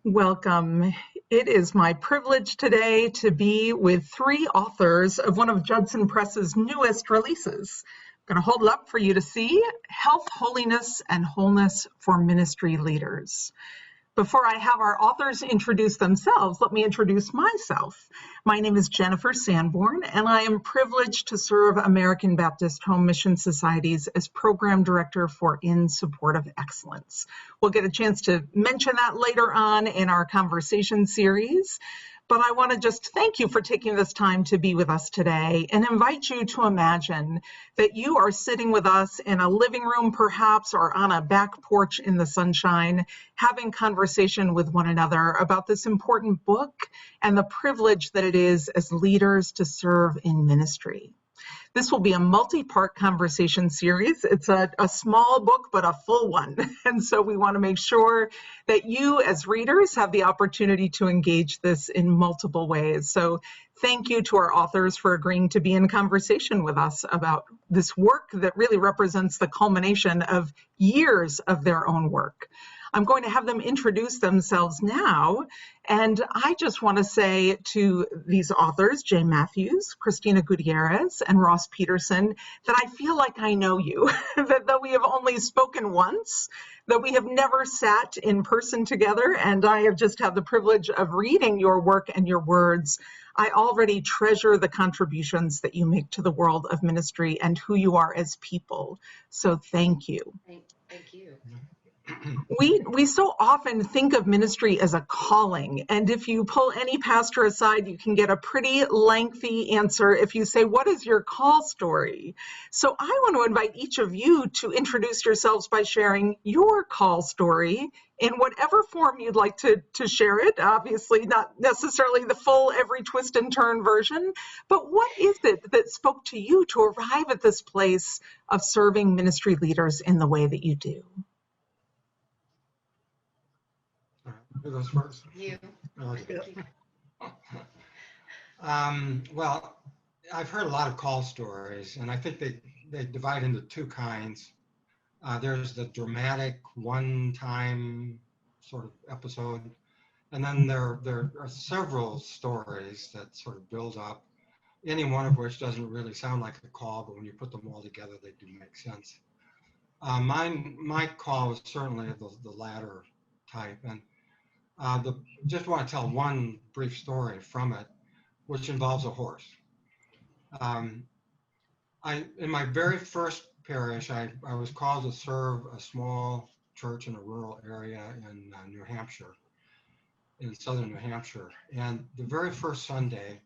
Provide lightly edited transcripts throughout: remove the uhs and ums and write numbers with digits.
Welcome. It is my privilege today to be with three authors of one of Judson Press's newest releases. I'm going to hold it up for you to see: Health, Holiness, and Wholeness for Ministry Leaders. Before I have our authors introduce themselves, let me introduce myself. My name is Jennifer Sanborn, and I am privileged to serve American Baptist Home Mission Societies as Program Director for In Support of Excellence. We'll get a chance to mention that later on in our conversation series. But I want to just thank you for taking this time to be with us today and invite you to imagine that you are sitting with us in a living room, perhaps, or on a back porch in the sunshine, having conversation with one another about this important book and the privilege that it is as leaders to serve in ministry. This will be a multi-part conversation series. It's a small book, but a full one. And so we want to make sure that you as readers have the opportunity to engage this in multiple ways. So thank you to our authors for agreeing to be in conversation with us about this work that really represents the culmination of years of their own work. I'm going to have them introduce themselves now. And I just want to say to these authors, Jay Matthews, Christina Gutierrez, and Ross Peterson, that I feel like I know you, that though we have only spoken once, that we have never sat in person together, and I have just had the privilege of reading your work and your words. I already treasure the contributions that you make to the world of ministry and who you are as people. So thank you. Thank you. We so often think of ministry as a calling, and if you pull any pastor aside, you can get a pretty lengthy answer if you say, what is your call story? So I want to invite each of you to introduce yourselves by sharing your call story in whatever form you'd like to share it. Obviously, not necessarily the full every twist and turn version, but what is it that spoke to you to arrive at this place of serving ministry leaders in the way that you do? Who goes first? You. Okay. Well, I've heard a lot of call stories, and I think they divide into two kinds. There's the dramatic one-time sort of episode, and then there are several stories that sort of build up, any one of which doesn't really sound like a call, but when you put them all together, they do make sense. My call was certainly the latter type, and just want to tell one brief story from it, which involves a horse. In my very first parish, I was called to serve a small church in a rural area in New Hampshire, in southern New Hampshire. And the very first Sunday,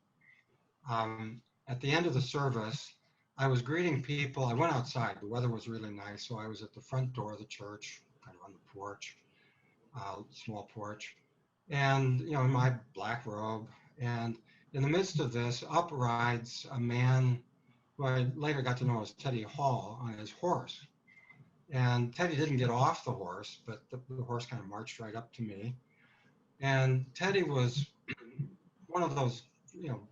at the end of the service, I was greeting people. I went outside. The weather was really nice, so I was at the front door of the church, kind of on the porch, small porch. And, in my black robe. And in the midst of this, up rides a man who I later got to know as Teddy Hall on his horse. And Teddy didn't get off the horse, but the horse kind of marched right up to me. And Teddy was one of those,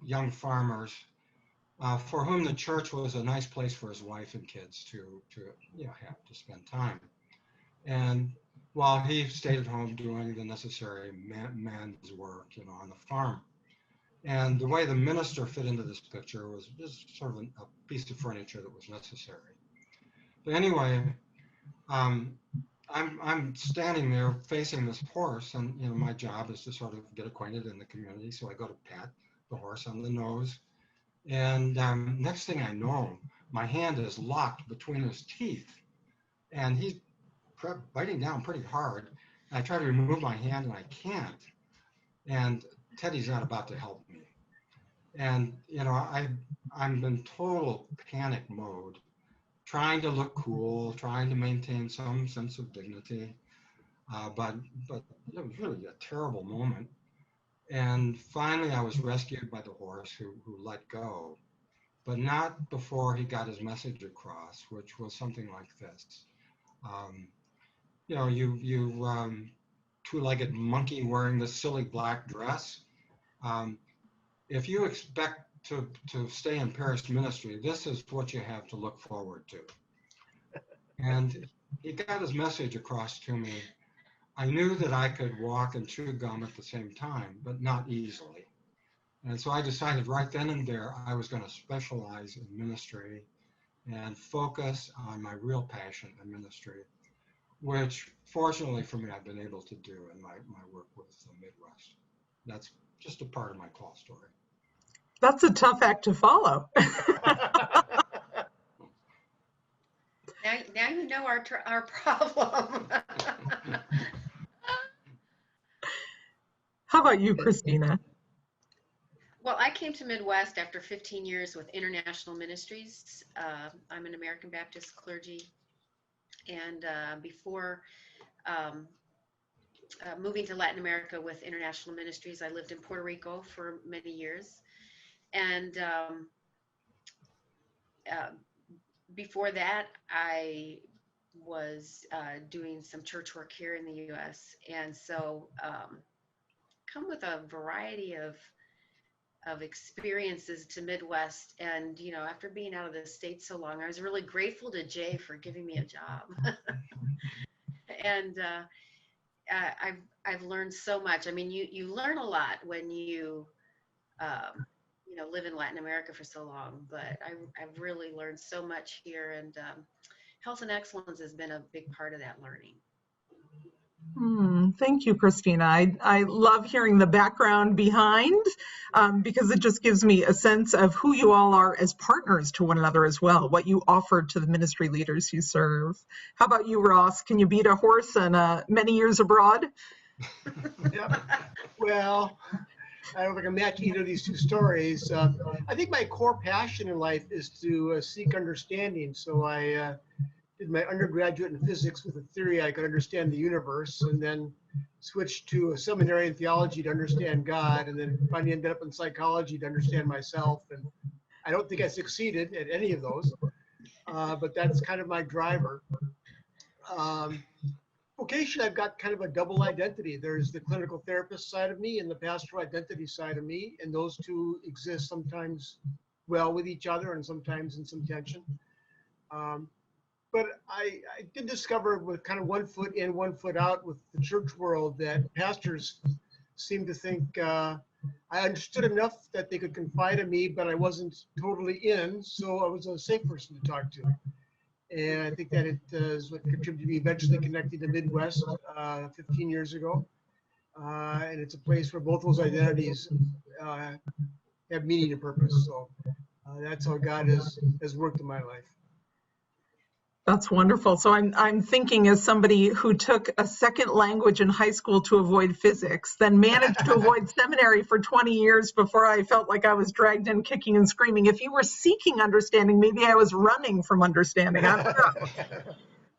young farmers for whom the church was a nice place for his wife and kids to have to spend time. And while he stayed at home doing the necessary man's work, on the farm. And the way the minister fit into this picture was just sort of a piece of furniture that was necessary. But anyway, I'm standing there facing this horse, and my job is to sort of get acquainted in the community. So I go to pat the horse on the nose, and next thing I know, my hand is locked between his teeth, and he's biting down pretty hard. I try to remove my hand and I can't. And Teddy's not about to help me. And, I'm in total panic mode, trying to look cool, trying to maintain some sense of dignity. But it was really a terrible moment. And finally, I was rescued by the horse who let go, but not before he got his message across, which was something like this. You two-legged monkey wearing this silly black dress. If you expect to stay in parish ministry, this is what you have to look forward to. And he got his message across to me I knew that I could walk and chew gum at the same time, but not easily. And so I decided right then and there I was going to specialize in ministry and focus on my real passion in ministry, which fortunately for me I've been able to do in my work with the Midwest. That's just a part of my call story. That's a tough act to follow. Now you know our problem. How about you, Christina? Well, I came to Midwest after 15 years with international ministries. I'm an American Baptist clergy, and before moving to Latin America with international ministries, I lived in Puerto Rico for many years, and before that, I was doing some church work here in the U.S., and so come with a variety of experiences to Midwest. And after being out of the state so long, I was really grateful to Jay for giving me a job. And I've learned so much. I mean, you learn a lot when you live in Latin America for so long, but I've really learned so much here, and health and excellence has been a big part of that learning. Thank you, Christina. I love hearing the background behind, because it just gives me a sense of who you all are as partners to one another as well, what you offer to the ministry leaders you serve. How about you, Ross? Can you beat a horse and many years abroad? Yep. Well, I don't think I can match either of these two stories. I think my core passion in life is to seek understanding. So I did my undergraduate in physics with a theory I could understand the universe, and then switched to a seminary in theology to understand God, and then finally ended up in psychology to understand myself. And I don't think I succeeded at any of those, but that's kind of my driver. Vocation, I've got kind of a double identity. There's the clinical therapist side of me and the pastoral identity side of me, and those two exist sometimes well with each other and sometimes in some tension. But I did discover with kind of one foot in, one foot out with the church world that pastors seem to think I understood enough that they could confide in me, but I wasn't totally in, so I was a safe person to talk to. And I think that it is what contributed to me eventually connecting to Midwest 15 years ago. And it's a place where both those identities have meaning and purpose. So that's how God has worked in my life. That's wonderful. So I'm thinking, as somebody who took a second language in high school to avoid physics, then managed to avoid seminary for 20 years before I felt like I was dragged in kicking and screaming. If you were seeking understanding, maybe I was running from understanding. I don't know.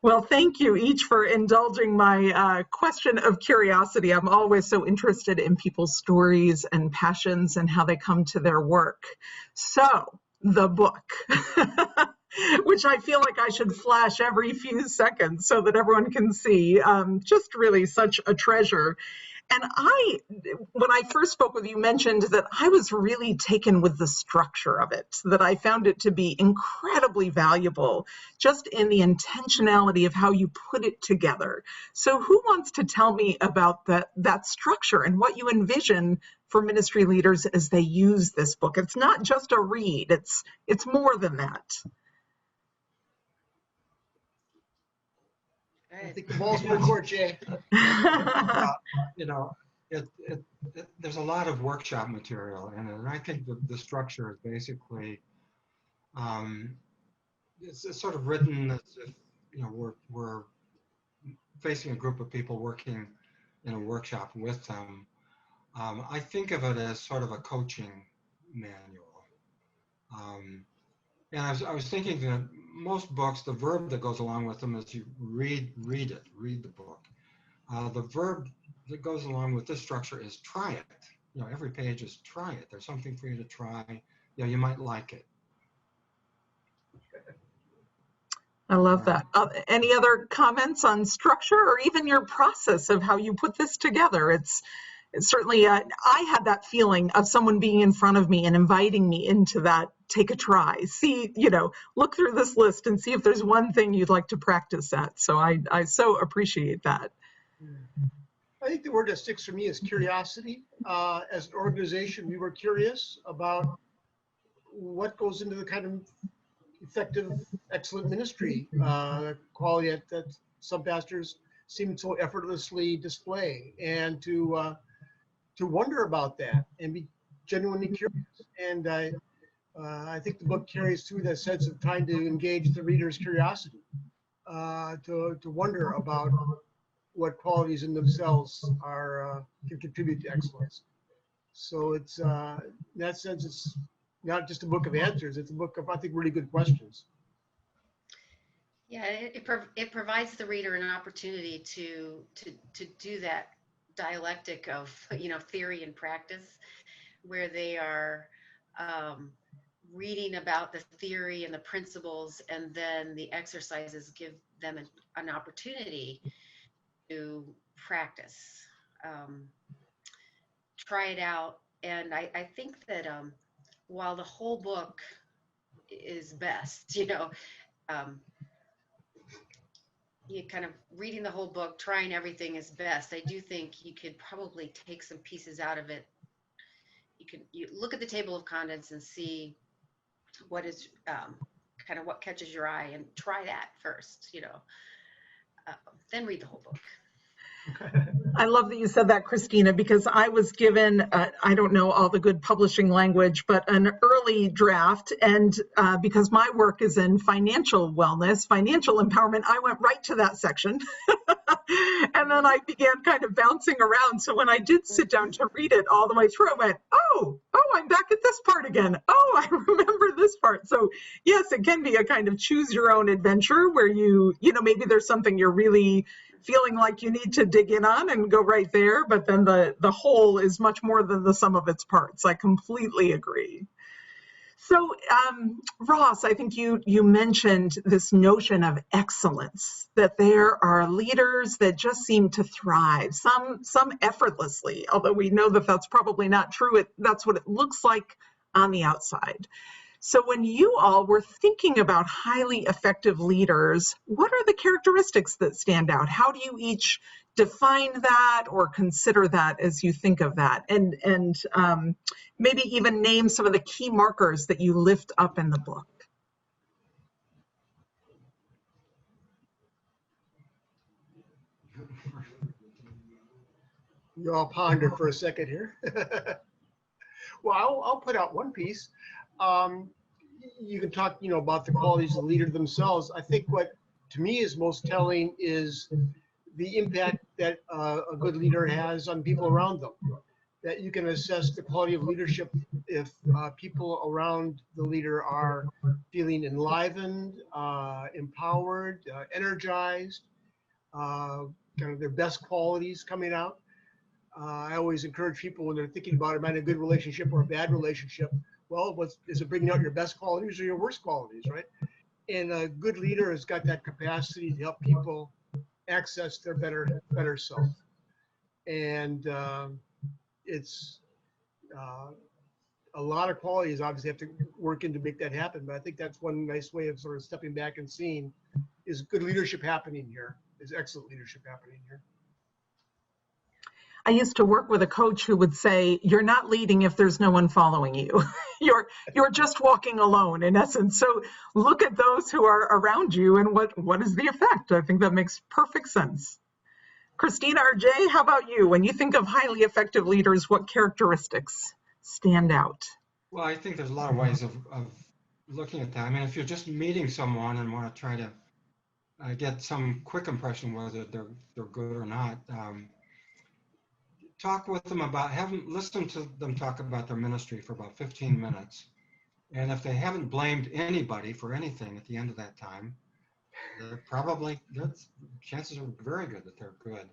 Well, thank you each for indulging my question of curiosity. I'm always so interested in people's stories and passions and how they come to their work. So, the book. Which I feel like I should flash every few seconds so that everyone can see. Just really such a treasure. And when I first spoke with you, mentioned that I was really taken with the structure of it, that I found it to be incredibly valuable, just in the intentionality of how you put it together. So who wants to tell me about that structure and what you envision for ministry leaders as they use this book? It's not just a read, it's more than that. I think the ball's in your court, Jay. There's a lot of workshop material in it, and I think the structure is basically it's sort of written as if we're facing a group of people working in a workshop with them. I think of it as sort of a coaching manual. And I was thinking that most books, the verb that goes along with them is you read the book. The verb that goes along with this structure is try it. Every page is try it. There's something for you to try. You might like it. I love that. Any other comments on structure or even your process of how you put this together? It's certainly, I had that feeling of someone being in front of me and inviting me into that, take a try, see, look through this list and see if there's one thing you'd like to practice at. So I so appreciate that. I think the word that sticks for me is curiosity. As an organization, we were curious about what goes into the kind of effective, excellent ministry quality that some pastors seem so effortlessly display, and to wonder about that and be genuinely curious. And I think the book carries through that sense of trying to engage the reader's curiosity, to wonder about what qualities in themselves are can contribute to excellence. So it's in that sense, it's not just a book of answers; it's a book of, I think, really good questions. Yeah, it provides the reader an opportunity to do that dialectic of theory and practice, where they are reading about the theory and the principles, and then the exercises give them an opportunity to practice, try it out. And I think that while the whole book is best, you kind of reading the whole book, trying everything is best. I do think you could probably take some pieces out of it. You look at the table of contents and see what is kind of what catches your eye, and try that first, then read the whole book. I love that you said that, Christina, because I was given, I don't know all the good publishing language, but an early draft. And because my work is in financial wellness, financial empowerment, I went right to that section. And then I began kind of bouncing around. So when I did sit down to read it all the way through, I went, oh, I'm back at this part again. Oh, I remember this part. So yes, it can be a kind of choose your own adventure where maybe there's something you're really feeling like you need to dig in on and go right there. But then the whole is much more than the sum of its parts. I completely agree. So, Ross, I think you mentioned this notion of excellence, that there are leaders that just seem to thrive, some effortlessly, although we know that that's probably not true. That's what it looks like on the outside. So when you all were thinking about highly effective leaders, what are the characteristics that stand out? How do you each define that or consider that as you think of that? And maybe even name some of the key markers that you lift up in the book. You all ponder for a second here. Well, I'll put out one piece. You can talk, about the qualities of the leader themselves. I think what to me is most telling is the impact that a good leader has on people around them. That you can assess the quality of leadership if people around the leader are feeling enlivened, empowered, energized, kind of their best qualities coming out. I always encourage people when they're thinking about am I in a good relationship or a bad relationship? Well, is it bringing out your best qualities or your worst qualities, right? And a good leader has got that capacity to help people access their better self. And it's a lot of qualities obviously have to work in to make that happen. But I think that's one nice way of sort of stepping back and seeing, is good leadership happening here? Is excellent leadership happening here? I used to work with a coach who would say, you're not leading if there's no one following you. You're just walking alone, in essence. So look at those who are around you and what is the effect? I think that makes perfect sense. Christina or Jay, how about you? When you think of highly effective leaders, what characteristics stand out? Well, I think there's a lot of ways of looking at that. I mean, if you're just meeting someone and want to try to get some quick impression whether they're good or not, talk with them listen to them talk about their ministry for about 15 minutes. And if they haven't blamed anybody for anything at the end of that time, chances are very good that they're good.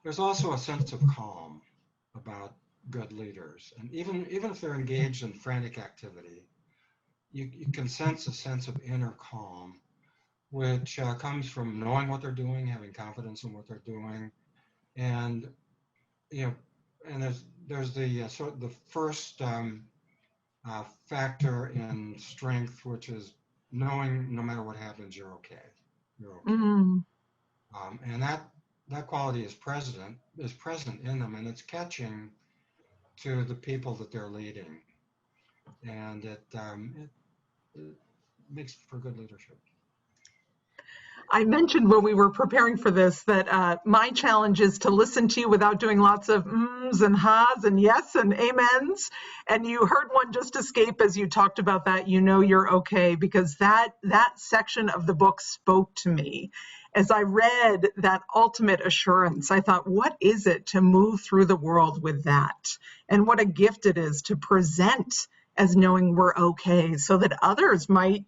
There's also a sense of calm about good leaders. And even if they're engaged in frantic activity, you can sense a sense of inner calm, which comes from knowing what they're doing, having confidence in what they're doing. And and there's the sort of the first factor in strength, which is knowing no matter what happens, you're okay. You're okay. Mm. And that that quality is present in them, and it's catching to the people that they're leading, and it makes for good leadership. I mentioned when we were preparing for this that my challenge is to listen to you without doing lots of mms and ha's and yes and amens. And you heard one just escape as you talked about that. You know you're okay, because that section of the book spoke to me. As I read that ultimate assurance, I thought, what is it to move through the world with that? And what a gift it is to present as knowing we're okay, so that others might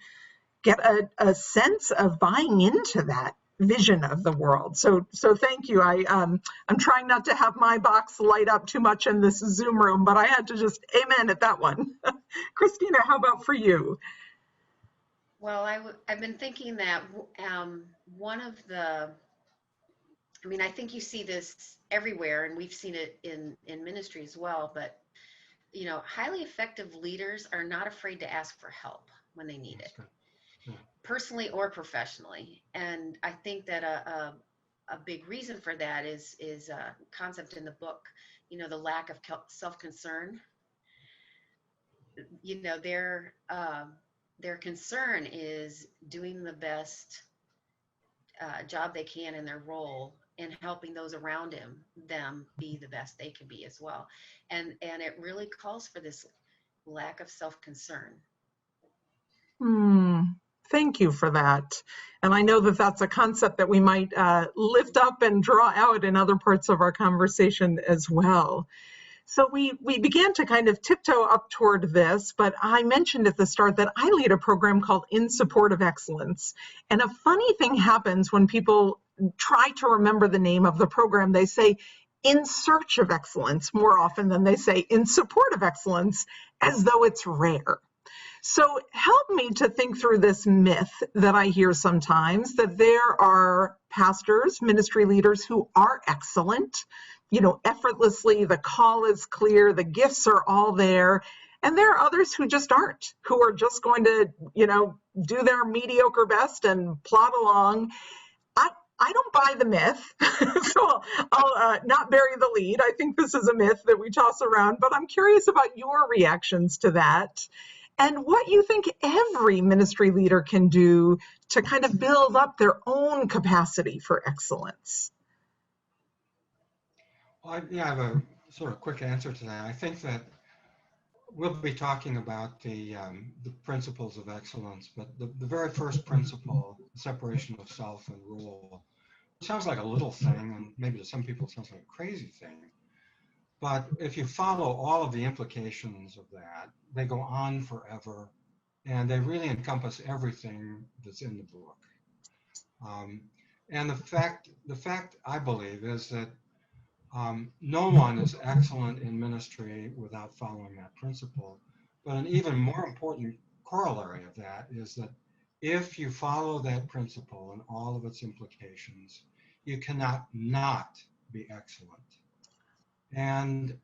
get a sense of buying into that vision of the world. So thank you. I'm trying not to have my box light up too much in this Zoom room, but I had to just amen at that one. Christina, how about for you? Well, I've been thinking that one of the, I mean, I think you see this everywhere, and we've seen it in ministry as well, but, you know, highly effective leaders are not afraid to ask for help when they need it, personally or professionally. And I think that a big reason for that is a concept in the book, you know, the lack of self-concern. You know, their concern is doing the best job they can in their role and helping those around them be the best they can be as well. And it really calls for this lack of self-concern. Thank you for that. And I know that that's a concept that we might lift up and draw out in other parts of our conversation as well. So we began to kind of tiptoe up toward this, but I mentioned at the start that I lead a program called In Support of Excellence. And a funny thing happens when people try to remember the name of the program. They say In Search of Excellence more often than they say In Support of Excellence, as though it's rare. So help me to think through this myth that I hear sometimes, that there are pastors, ministry leaders who are excellent, you know, effortlessly, the call is clear, the gifts are all there. And there are others who just aren't, who are just going to, you know, do their mediocre best and plod along. I don't buy the myth, so I'll not bury the lead. I think this is a myth that we toss around, but I'm curious about your reactions to that and what you think every ministry leader can do to kind of build up their own capacity for excellence. Well, I have a sort of quick answer to that. I think that we'll be talking about the principles of excellence, but the very first principle, the separation of self and rule, sounds like a little thing, and maybe to some people it sounds like a crazy thing. But if you follow all of the implications of that, they go on forever, and they really encompass everything that's in the book. And the fact I believe is that no one is excellent in ministry without following that principle. But an even more important corollary of that is that if you follow that principle and all of its implications, you cannot not be excellent. And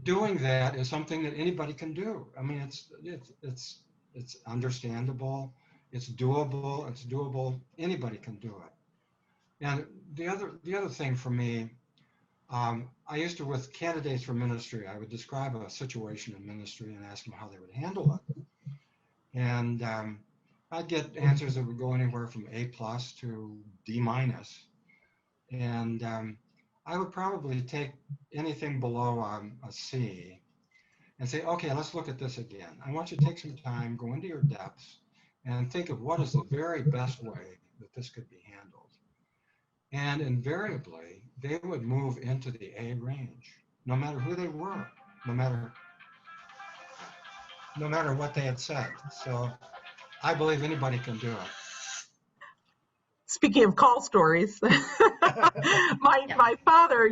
doing that is something that anybody can do. I mean, it's understandable, it's doable, anybody can do it. And the other thing for me, I used to, with candidates for ministry, I would describe a situation in ministry and ask them how they would handle it. And I'd get answers that would go anywhere from A+ to D-. And I would probably take anything below a C and say, okay, let's look at this again. I want you to take some time, go into your depths, and think of what is the very best way that this could be handled. And invariably, they would move into the A range, no matter who they were, no matter what they had said. So I believe anybody can do it. Speaking of call stories, my father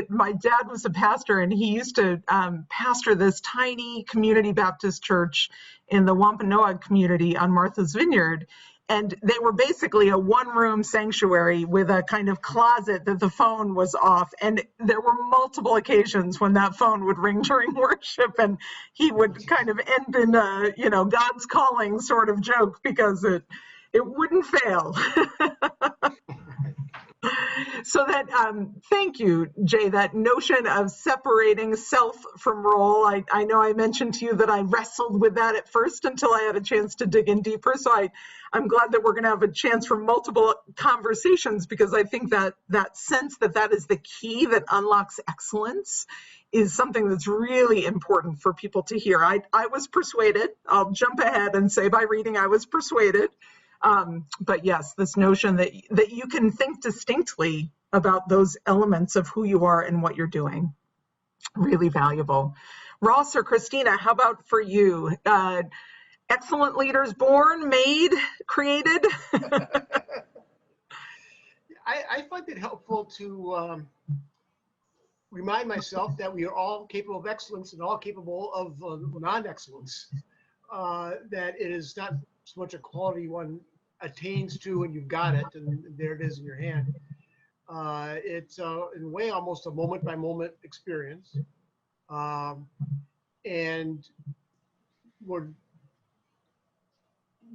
my dad was a pastor, and he used to pastor this tiny community Baptist church in the Wampanoag community on Martha's Vineyard. And they were basically a one-room sanctuary with a kind of closet that the phone was off. And there were multiple occasions when that phone would ring during worship, and he would kind of end in a, you know, God's calling sort of joke, because it wouldn't fail. So that, thank you, Jay, that notion of separating self from role. I know I mentioned to you that I wrestled with that at first until I had a chance to dig in deeper. So I'm glad that we're going to have a chance for multiple conversations, because I think that that sense that that is the key that unlocks excellence is something that's really important for people to hear. I was persuaded. I'll jump ahead and say by reading I was persuaded. But yes, this notion that you can think distinctly about those elements of who you are and what you're doing, really valuable. Ross or Christina, how about for you? Excellent leaders born, made, created? I find it helpful to remind myself that we are all capable of excellence and all capable of non-excellence. That it is not so much a quality one attains to and you've got it and there it is in your hand. It's in a way almost a moment by moment experience. And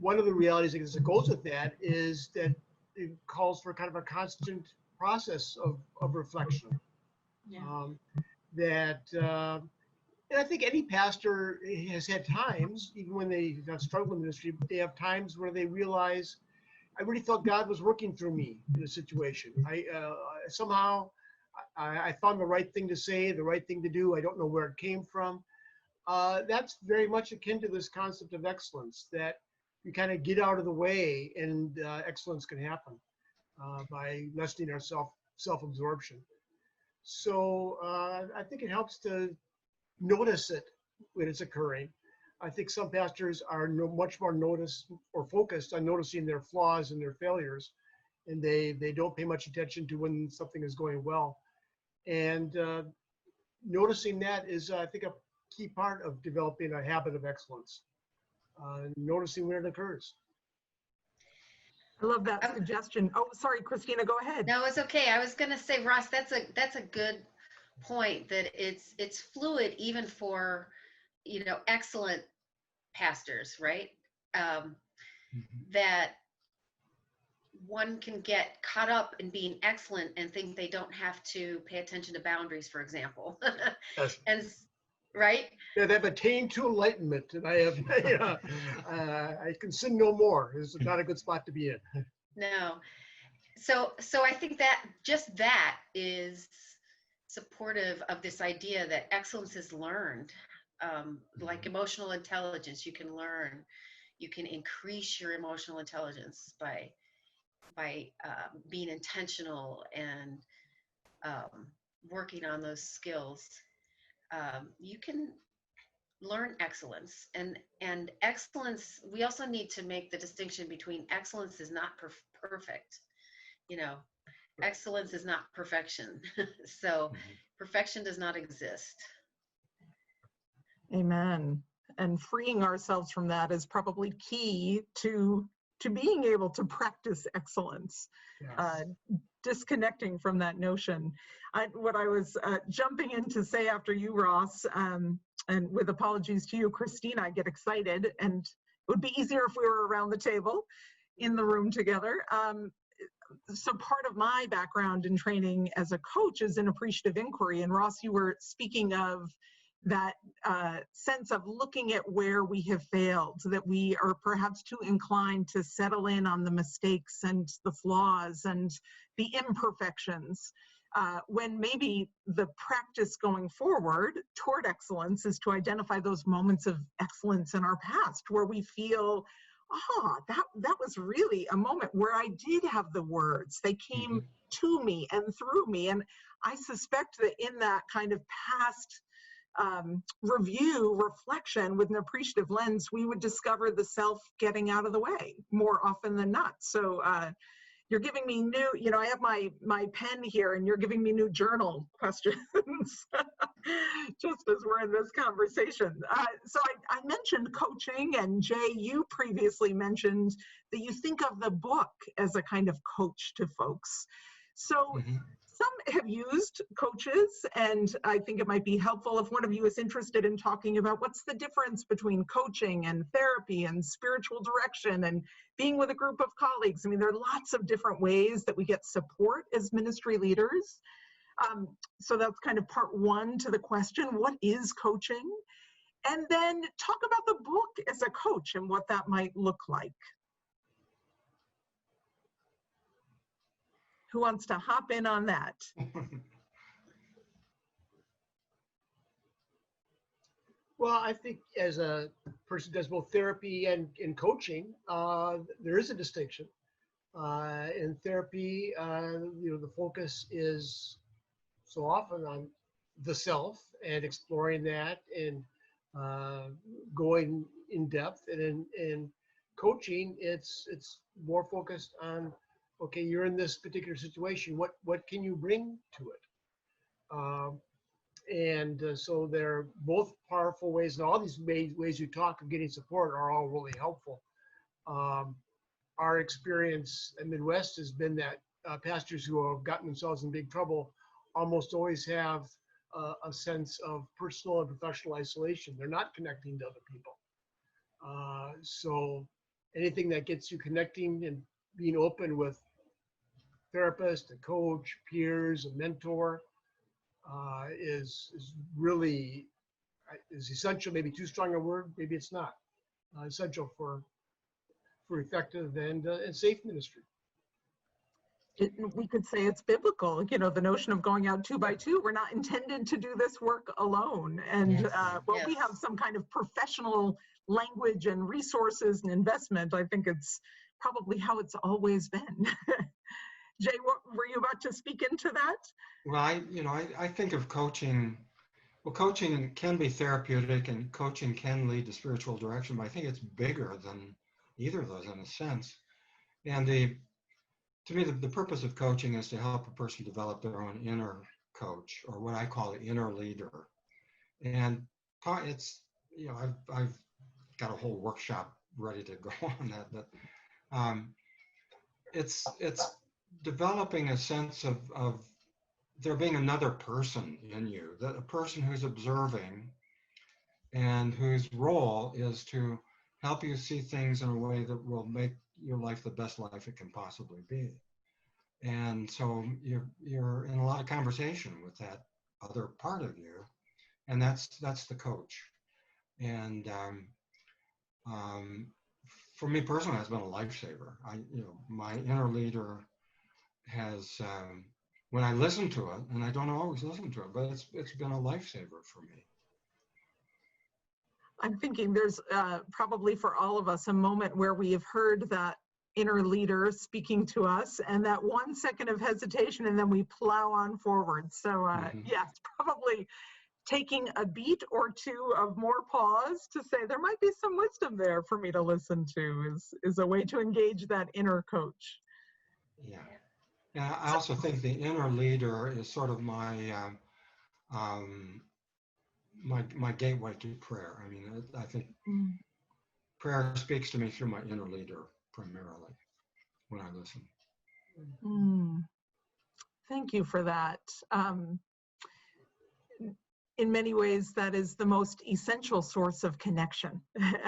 one of the realities that goes with that is that it calls for kind of a constant process of reflection. Yeah. And I think any pastor has had times, even when they have struggled in ministry, they have times where they realize, I really felt God was working through me in a situation. Somehow I found the right thing to say, the right thing to do. I don't know where it came from. That's very much akin to this concept of excellence, that you kind of get out of the way and excellence can happen by lessening our self-absorption. So I think it helps to notice it when it's occurring. I think some pastors are much more focused on noticing their flaws and their failures, and they don't pay much attention to when something is going well. And noticing that is, I think, a key part of developing a habit of excellence. Noticing when it occurs. I love that suggestion. Oh, sorry, Christina, go ahead. No, it's okay. I was going to say, Ross, that's a good point, that it's fluid even for, excellent pastors, right? That one can get caught up in being excellent and think they don't have to pay attention to boundaries, for example. Yes. And right? Yeah, they've attained to enlightenment, and I have, I can sin no more. It's not a good spot to be in. No. So I think that just that is supportive of this idea that excellence is learned. Like emotional intelligence, you can learn. You can increase your emotional intelligence by being intentional and working on those skills. You can learn excellence, and excellence. We also need to make the distinction between excellence is not perfect. Excellence is not perfection. So perfection does not exist. Amen. And freeing ourselves from that is probably key to being able to practice excellence. Yes. Disconnecting from that notion. What I was jumping in to say after you, Ross, and with apologies to you, Christina, I get excited, and it would be easier if we were around the table in the room together. So part of my background in training as a coach is in appreciative inquiry. And Ross, you were speaking of that sense of looking at where we have failed, so that we are perhaps too inclined to settle in on the mistakes and the flaws and the imperfections, when maybe the practice going forward toward excellence is to identify those moments of excellence in our past where we feel, that was really a moment where I did have the words. They came to me and through me. And I suspect that in that kind of past reflection with an appreciative lens, we would discover the self getting out of the way more often than not. So you're giving me new, I have my pen here, and you're giving me new journal questions just as we're in this conversation. So I mentioned coaching, and Jay, you previously mentioned that you think of the book as a kind of coach to folks. So some have used coaches, and I think it might be helpful if one of you is interested in talking about what's the difference between coaching and therapy and spiritual direction and being with a group of colleagues. I mean, there are lots of different ways that we get support as ministry leaders. So that's kind of part one to the question, what is coaching? And then talk about the book as a coach and what that might look like. Who wants to hop in on that? Well, I think as a person who does both therapy and coaching, there is a distinction. In therapy, the focus is so often on the self and exploring that and going in depth. And in coaching, it's more focused on, okay, you're in this particular situation. What can you bring to it? So they're both powerful ways, and all these ways you talk of getting support are all really helpful. Our experience in Midwest has been that pastors who have gotten themselves in big trouble almost always have a sense of personal and professional isolation. They're not connecting to other people. So anything that gets you connecting and being open with therapist, a coach, peers, a mentor is really is essential. Maybe too strong a word. Maybe it's not essential for effective and safe ministry. We could say it's biblical, the notion of going out 2 by 2. We're not intended to do this work alone. And we have some kind of professional language and resources and investment, I think it's probably how it's always been. Jay, what were you about to speak into that? Well, I think of coaching. Well, coaching can be therapeutic and coaching can lead to spiritual direction, but I think it's bigger than either of those in a sense. And to me, the purpose of coaching is to help a person develop their own inner coach, or what I call the inner leader. And it's, I've got a whole workshop ready to go on that. But it's developing a sense of there being another person in you, that a person who's observing and whose role is to help you see things in a way that will make your life the best life it can possibly be. And so you're in a lot of conversation with that other part of you, and that's the coach. And for me personally, it's been a lifesaver. My inner leader has, when I listen to it, and I don't always listen to it, but it's been a lifesaver for me. I'm thinking there's probably for all of us a moment where we have heard that inner leader speaking to us and that 1 second of hesitation, and then we plow on forward. So yes, probably taking a beat or two of more pause to say there might be some wisdom there for me to listen to is a way to engage that inner coach. Yeah. And I also think the inner leader is sort of my my gateway to prayer. I mean, I think prayer speaks to me through my inner leader primarily when I listen. Thank you for that. In many ways, that is the most essential source of connection.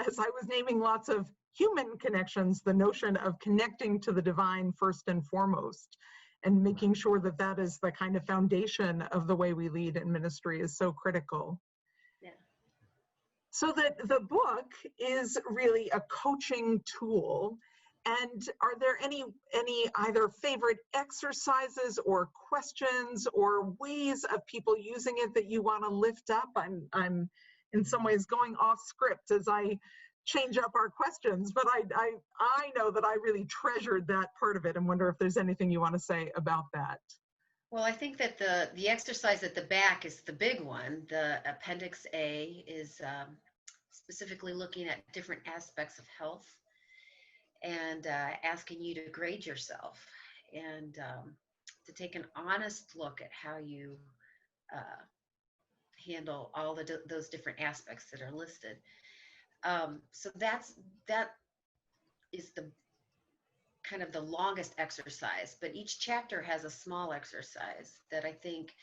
As I was naming lots of human connections, the notion of connecting to the divine first and foremost, and making sure that that is the kind of foundation of the way we lead in ministry is so critical. Yeah. So that the book is really a coaching tool. And are there any either favorite exercises or questions or ways of people using it that you want to lift up? I'm in some ways going off script as I change up our questions, but I know that I really treasured that part of it and wonder if there's anything you want to say about that. Well, I think that the exercise at the back is the big one. The Appendix A is specifically looking at different aspects of health and asking you to grade yourself and to take an honest look at how you handle all those different aspects that are listed. So that is the kind of the longest exercise, but each chapter has a small exercise that I think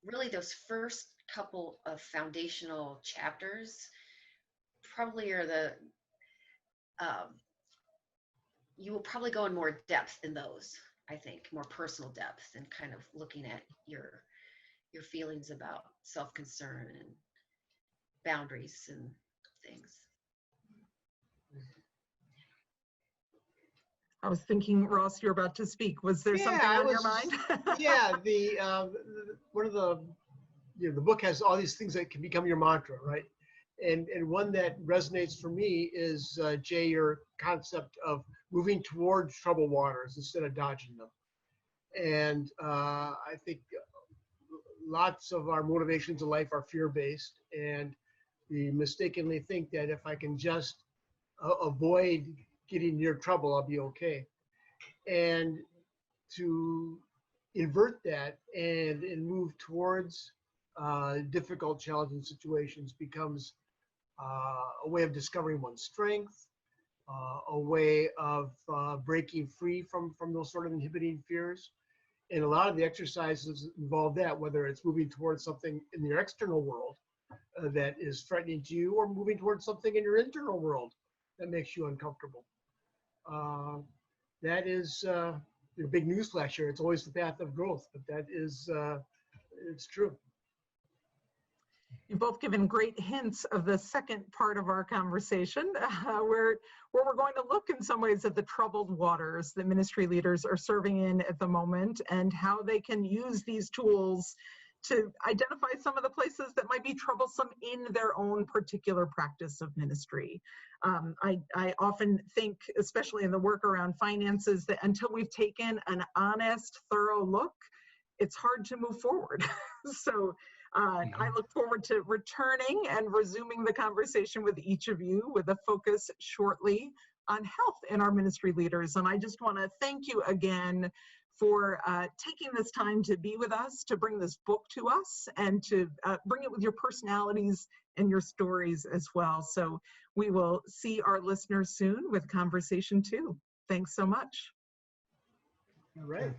really those first couple of foundational chapters probably are the you will probably go in more depth in those, I think, more personal depth, and kind of looking at your feelings about self-concern and boundaries and things. I was thinking, Ross, you're about to speak. Was there something on your mind? Yeah, one of the the book has all these things that can become your mantra, right? And one that resonates for me is Jay, your concept of moving towards troubled waters instead of dodging them. And I think lots of our motivations in life are fear-based, and we mistakenly think that if I can just avoid getting near trouble, I'll be okay. And to invert that and move towards difficult, challenging situations becomes a way of discovering one's strength, a way of breaking free from those sort of inhibiting fears. And a lot of the exercises involve that, whether it's moving towards something in your external world that is threatening to you, or moving towards something in your internal world that makes you uncomfortable. That is big newsflash here. It's always the path of growth, but that is, it's true. You've both given great hints of the second part of our conversation, where we're going to look in some ways at the troubled waters that ministry leaders are serving in at the moment, and how they can use these tools to identify some of the places that might be troublesome in their own particular practice of ministry. I often think, especially in the work around finances, that until we've taken an honest, thorough look, it's hard to move forward. So I look forward to returning and resuming the conversation with each of you, with a focus shortly on health in our ministry leaders. And I just want to thank you again for taking this time to be with us, to bring this book to us, and to bring it with your personalities and your stories as well. So we will see our listeners soon with Conversation 2. Thanks so much. All right.